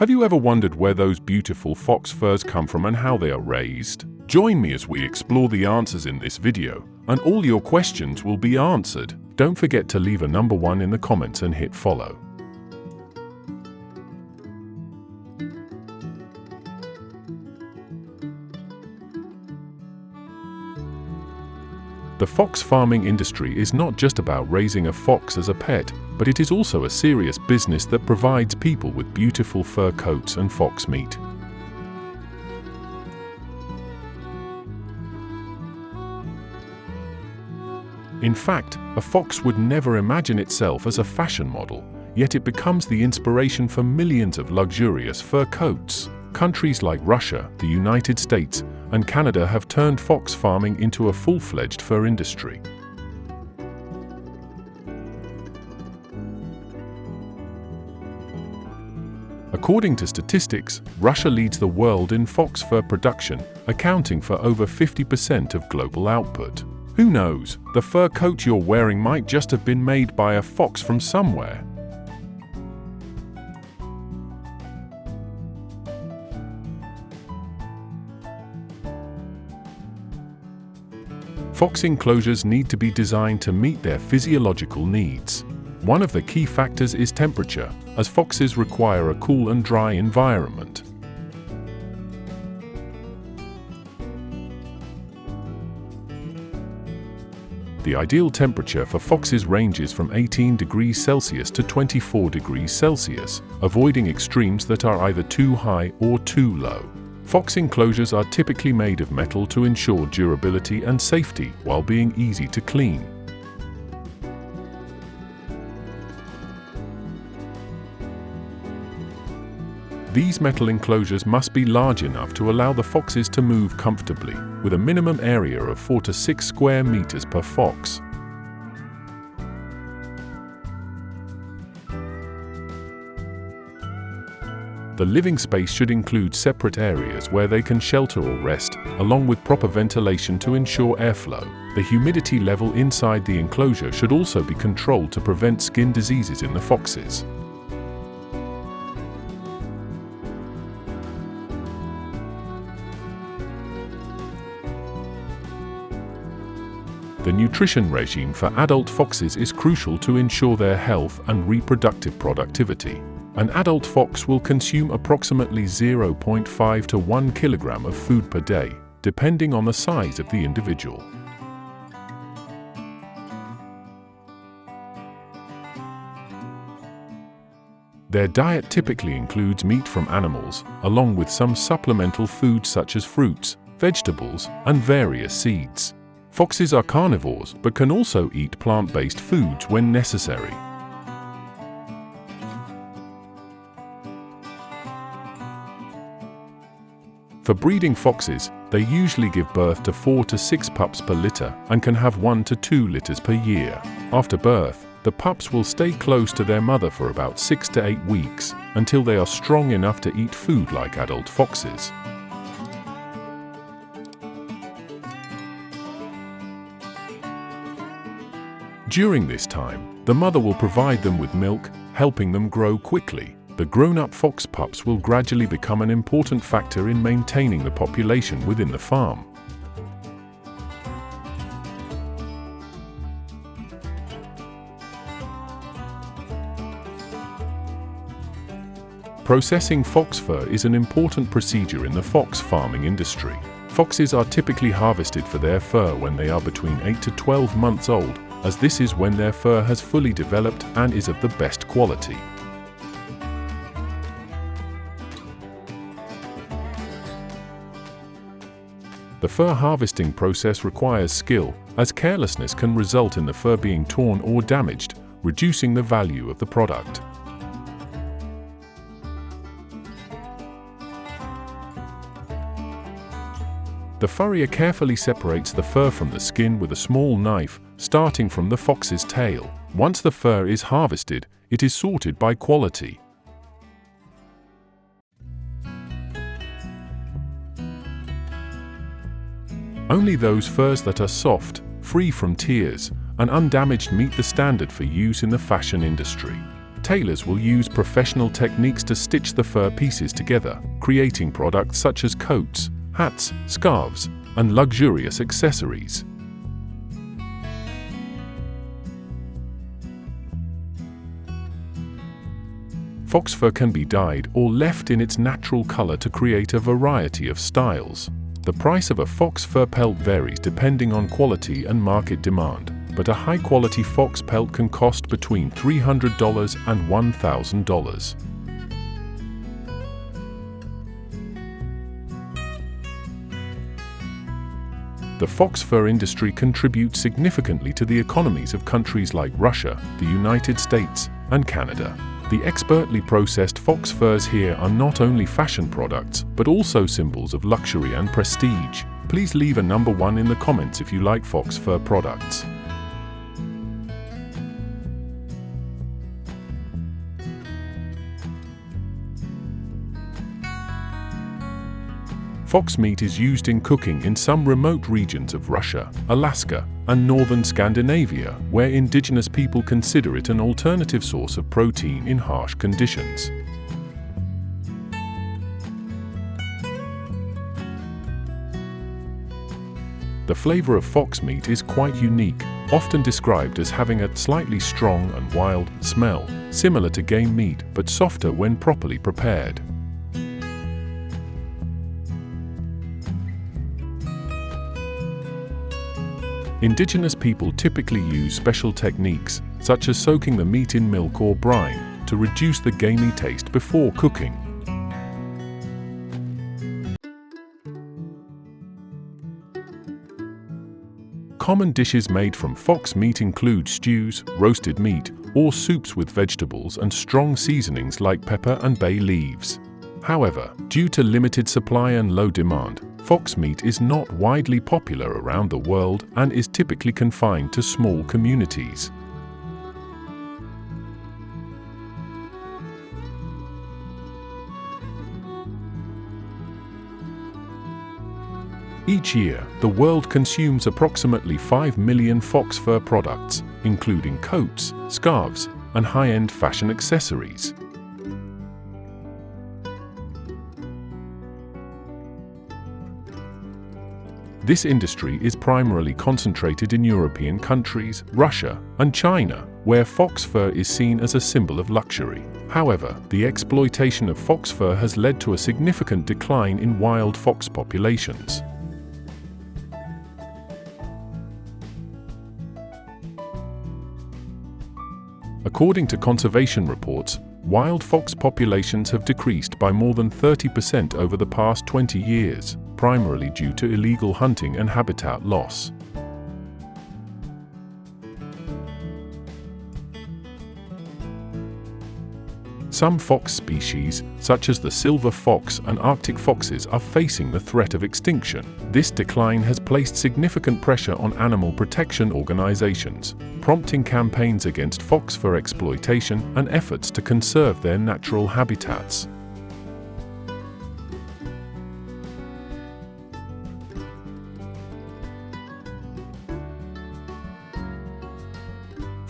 Have you ever wondered where those beautiful fox furs come from and how they are raised? Join me as we explore the answers in this video, and all your questions will be answered. Don't forget to leave a number 1 in the comments and hit follow. The fox farming industry is not just about raising a fox as a pet, but it is also a serious business that provides people with beautiful fur coats and fox meat. In fact, a fox would never imagine itself as a fashion model, yet it becomes the inspiration for millions of luxurious fur coats. Countries like Russia, the United States, and Canada have turned fox farming into a full-fledged fur industry. According to statistics, Russia leads the world in fox fur production, accounting for over 50% of global output. Who knows, the fur coat you're wearing might just have been made by a fox from somewhere. Fox enclosures need to be designed to meet their physiological needs. One of the key factors is temperature, as foxes require a cool and dry environment. The ideal temperature for foxes ranges from 18 degrees Celsius to 24 degrees Celsius, avoiding extremes that are either too high or too low. Fox enclosures are typically made of metal to ensure durability and safety while being easy to clean. These metal enclosures must be large enough to allow the foxes to move comfortably, with a minimum area of 4 to 6 square meters per fox. The living space should include separate areas where they can shelter or rest, along with proper ventilation to ensure airflow. The humidity level inside the enclosure should also be controlled to prevent skin diseases in the foxes. The nutrition regime for adult foxes is crucial to ensure their health and reproductive productivity. An adult fox will consume approximately 0.5 to 1 kilogram of food per day, depending on the size of the individual. Their diet typically includes meat from animals, along with some supplemental foods such as fruits, vegetables, and various seeds. Foxes are carnivores but can also eat plant-based foods when necessary. For breeding foxes, they usually give birth to 4 to 6 pups per litter and can have 1 to 2 litters per year. After birth, the pups will stay close to their mother for about 6 to 8 weeks until they are strong enough to eat food like adult foxes. During this time, the mother will provide them with milk, helping them grow quickly. The grown-up fox pups will gradually become an important factor in maintaining the population within the farm. Processing fox fur is an important procedure in the fox farming industry. Foxes are typically harvested for their fur when they are between 8 to 12 months old, as this is when their fur has fully developed and is of the best quality. The fur harvesting process requires skill, as carelessness can result in the fur being torn or damaged, reducing the value of the product. The furrier carefully separates the fur from the skin with a small knife, starting from the fox's tail. Once the fur is harvested, it is sorted by quality. Only those furs that are soft, free from tears, and undamaged meet the standard for use in the fashion industry. Tailors will use professional techniques to stitch the fur pieces together, creating products such as coats, hats, scarves, and luxurious accessories. Fox fur can be dyed or left in its natural color to create a variety of styles. The price of a fox fur pelt varies depending on quality and market demand, but a high-quality fox pelt can cost between $300 and $1,000. The fox fur industry contributes significantly to the economies of countries like Russia, the United States, and Canada. The expertly processed fox furs here are not only fashion products, but also symbols of luxury and prestige. Please leave a number 1 in the comments if you like fox fur products. Fox meat is used in cooking in some remote regions of Russia, Alaska, and northern Scandinavia, where indigenous people consider it an alternative source of protein in harsh conditions. The flavor of fox meat is quite unique, often described as having a slightly strong and wild smell, similar to game meat, but softer when properly prepared. Indigenous people typically use special techniques, such as soaking the meat in milk or brine, to reduce the gamey taste before cooking. Common dishes made from fox meat include stews, roasted meat, or soups with vegetables and strong seasonings like pepper and bay leaves. However, due to limited supply and low demand, fox meat is not widely popular around the world and is typically confined to small communities. Each year, the world consumes approximately 5 million fox fur products, including coats, scarves, and high-end fashion accessories. This industry is primarily concentrated in European countries, Russia, and China, where fox fur is seen as a symbol of luxury. However, the exploitation of fox fur has led to a significant decline in wild fox populations. According to conservation reports, wild fox populations have decreased by more than 30% over the past 20 years, primarily due to illegal hunting and habitat loss. Some fox species, such as the silver fox and Arctic foxes, are facing the threat of extinction. This decline has placed significant pressure on animal protection organizations, prompting campaigns against fox fur exploitation and efforts to conserve their natural habitats.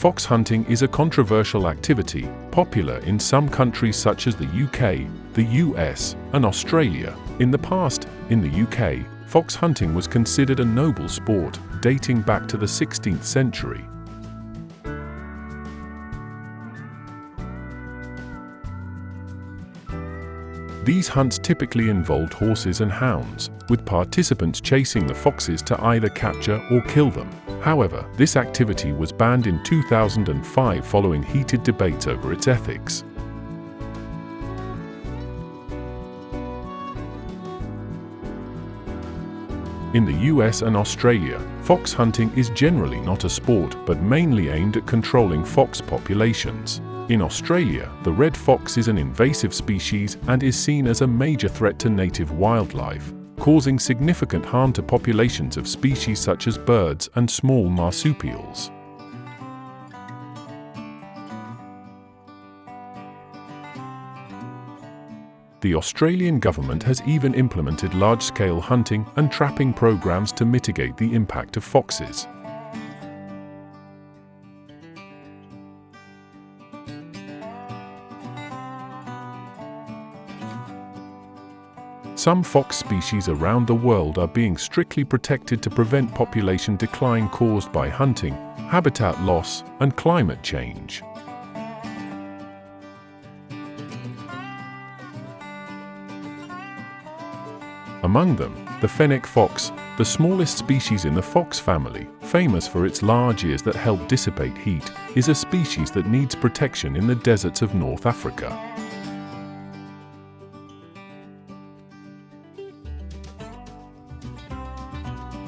Fox hunting is a controversial activity, popular in some countries such as the UK, the US, and Australia. In the past, in the UK, fox hunting was considered a noble sport, dating back to the 16th century. These hunts typically involved horses and hounds, with participants chasing the foxes to either capture or kill them. However, this activity was banned in 2005 following heated debates over its ethics. In the US and Australia, fox hunting is generally not a sport but mainly aimed at controlling fox populations. In Australia, the red fox is an invasive species and is seen as a major threat to native wildlife, causing significant harm to populations of species such as birds and small marsupials. The Australian government has even implemented large-scale hunting and trapping programs to mitigate the impact of foxes. Some fox species around the world are being strictly protected to prevent population decline caused by hunting, habitat loss, and climate change. Among them, the fennec fox, the smallest species in the fox family, famous for its large ears that help dissipate heat, is a species that needs protection in the deserts of North Africa.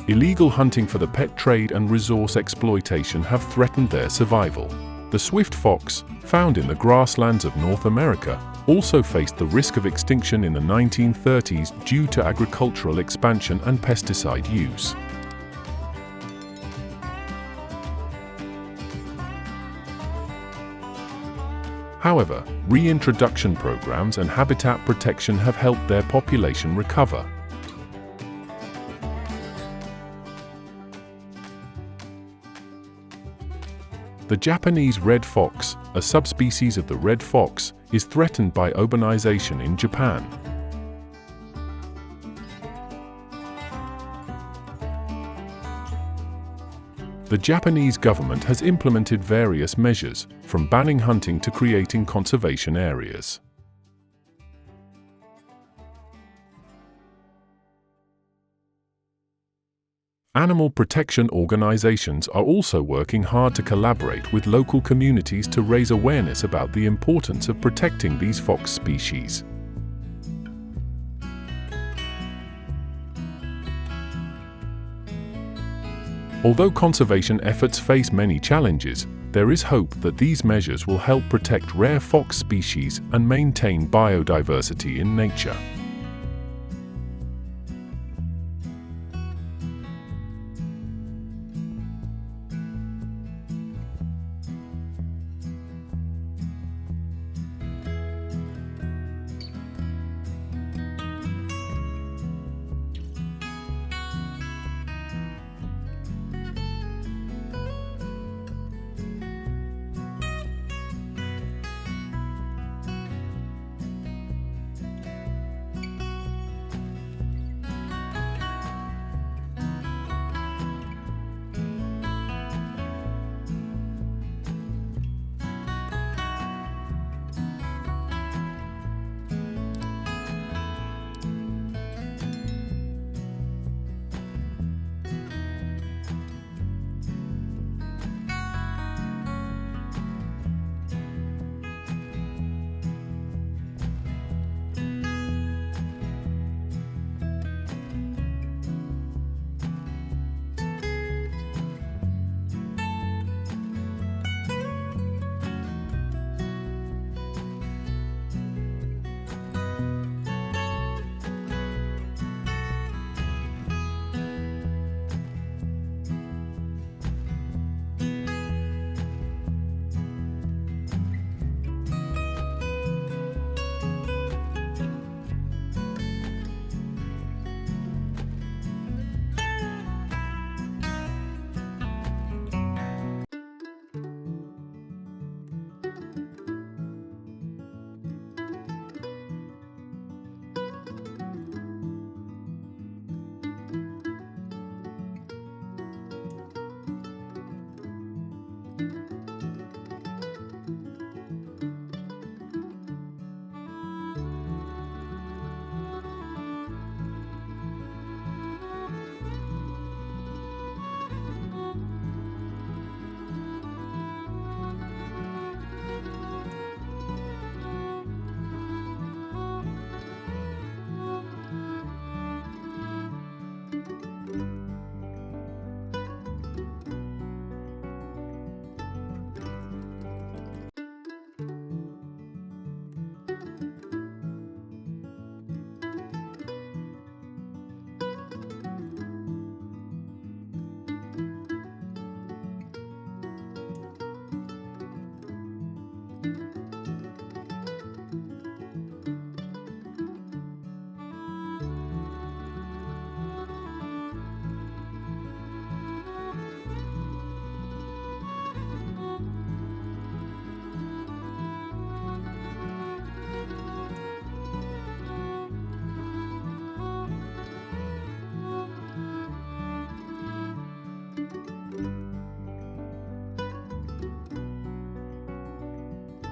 Illegal hunting for the pet trade and resource exploitation have threatened their survival. The swift fox, found in the grasslands of North America, also faced the risk of extinction in the 1930s due to agricultural expansion and pesticide use. However, reintroduction programs and habitat protection have helped their population recover. The Japanese red fox, a subspecies of the red fox, is threatened by urbanization in Japan. The Japanese government has implemented various measures, from banning hunting to creating conservation areas. Animal protection organizations are also working hard to collaborate with local communities to raise awareness about the importance of protecting these fox species. Although conservation efforts face many challenges, there is hope that these measures will help protect rare fox species and maintain biodiversity in nature.